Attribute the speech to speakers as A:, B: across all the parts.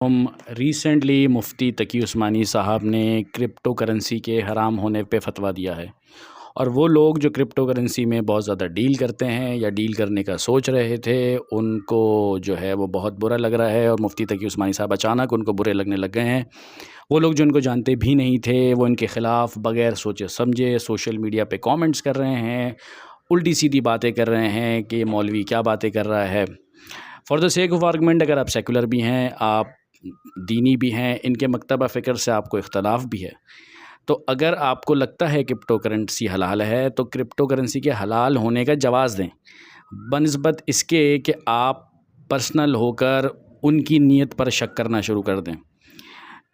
A: Recently مفتی تقی عثمانی صاحب نے crypto currency کے حرام ہونے پہ فتویٰ دیا ہے، اور وہ لوگ جو کرپٹو کرنسی میں بہت زیادہ ڈیل کرتے ہیں یا ڈیل کرنے کا سوچ رہے تھے، ان کو جو ہے وہ بہت برا لگ رہا ہے، اور مفتی تقی عثمانی صاحب اچانک ان کو برے لگنے لگ گئے ہیں۔ وہ لوگ جو ان کو جانتے بھی نہیں تھے، وہ ان کے خلاف بغیر سوچے سمجھے سوشل میڈیا پہ کامنٹس کر رہے ہیں، الٹی سیدھی باتیں کر رہے ہیں کہ مولوی کیا باتیں کر رہا ہے۔ For the sake of argument, اگر آپ سیکولر بھی ہیں، آپ دینی بھی ہیں، ان کے مکتبہ فکر سے آپ کو اختلاف بھی ہے، تو اگر آپ کو لگتا ہے کرپٹو کرنسی حلال ہے تو کرپٹو کرنسی کے حلال ہونے کا جواز دیں، بنسبت اس کے کہ آپ پرسنل ہو کر ان کی نیت پر شک کرنا شروع کر دیں۔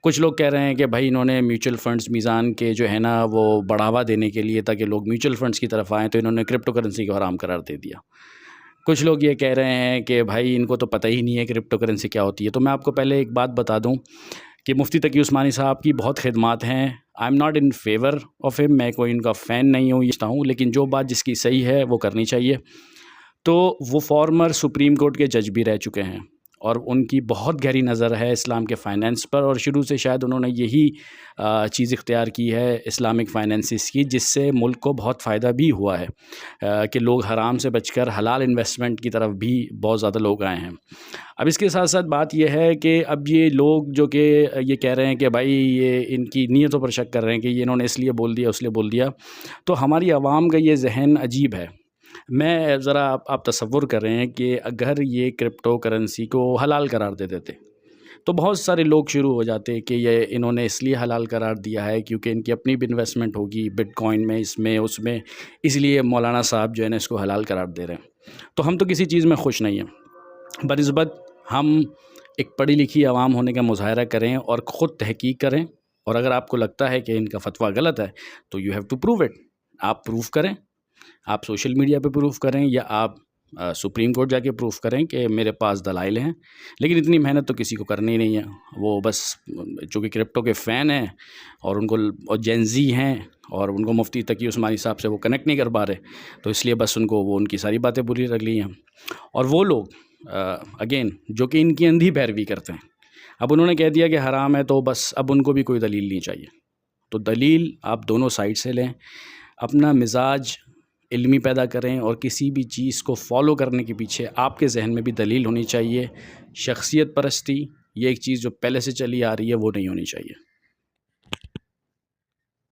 A: کچھ لوگ کہہ رہے ہیں کہ بھائی انہوں نے میوچل فنڈز میزان کے جو ہے نا وہ بڑھاوا دینے کے لیے تاکہ لوگ میوچل فنڈز کی طرف آئیں، تو انہوں نے کرپٹو کرنسی کو حرام قرار دے دیا۔ کچھ لوگ یہ کہہ رہے ہیں کہ بھائی ان کو تو پتہ ہی نہیں ہے کرپٹو کرنسی کیا ہوتی ہے۔ تو میں آپ کو پہلے ایک بات بتا دوں کہ مفتی تقی عثمانی صاحب کی بہت خدمات ہیں، I am not in favour of ہم، میں کوئی ان کا فین نہیں ہوں، لیکن جو بات جس کی صحیح ہے وہ کرنی چاہیے۔ تو وہ فارمر سپریم کورٹ کے جج بھی رہ چکے ہیں، اور ان کی بہت گہری نظر ہے اسلام کے فائنینس پر، اور شروع سے شاید انہوں نے یہی چیز اختیار کی ہے اسلامک فائنینسز کی، جس سے ملک کو بہت فائدہ بھی ہوا ہے کہ لوگ حرام سے بچ کر حلال انویسٹمنٹ کی طرف بھی بہت زیادہ لوگ آئے ہیں۔ اب اس کے ساتھ ساتھ بات یہ ہے کہ اب یہ لوگ جو کہ یہ کہہ رہے ہیں کہ بھائی یہ ان کی نیتوں پر شک کر رہے ہیں کہ یہ انہوں نے اس لیے بول دیا اس لیے بول دیا، تو ہماری عوام کا یہ ذہن عجیب ہے۔ میں ذرا آپ تصور کر رہے ہیں کہ اگر یہ کرپٹو کرنسی کو حلال قرار دے دیتے تو بہت سارے لوگ شروع ہو جاتے کہ یہ انہوں نے اس لیے حلال قرار دیا ہے کیونکہ ان کی اپنی بھی انویسٹمنٹ ہوگی بٹ کوائن میں، اس میں اس میں، اس لیے مولانا صاحب جو ہے نا اس کو حلال قرار دے رہے ہیں۔ تو ہم تو کسی چیز میں خوش نہیں ہیں، بنسبت ہم ایک پڑھی لکھی عوام ہونے کا مظاہرہ کریں اور خود تحقیق کریں، اور اگر آپ کو لگتا ہے کہ ان کا فتویٰ غلط ہے تو you have to prove it, آپ پروف کریں، آپ سوشل میڈیا پہ پروف کریں، یا آپ سپریم کورٹ جا کے پروف کریں کہ میرے پاس دلائل ہیں۔ لیکن اتنی محنت تو کسی کو کرنی نہیں ہے، وہ بس چونکہ کرپٹو کے فین ہیں اور ان کو اور جینزی ہیں اور ان کو مفتی تقی عثمانی صاحب سے وہ کنیکٹ نہیں کر پا رہے، تو اس لیے بس ان کو وہ ان کی ساری باتیں بری لگ لی ہیں۔ اور وہ لوگ اگین جو کہ ان کی اندھی پیروی کرتے ہیں، اب انہوں نے کہہ دیا کہ حرام ہے تو بس اب ان کو بھی کوئی دلیل نہیں چاہیے۔ تو دلیل آپ دونوں سائڈ سے لیں، اپنا مزاج علمی پیدا کریں، اور کسی بھی چیز کو فالو کرنے کے پیچھے آپ کے ذہن میں بھی دلیل ہونی چاہیے۔ شخصیت پرستی یہ ایک چیز جو پہلے سے چلی آ رہی ہے وہ نہیں ہونی چاہیے۔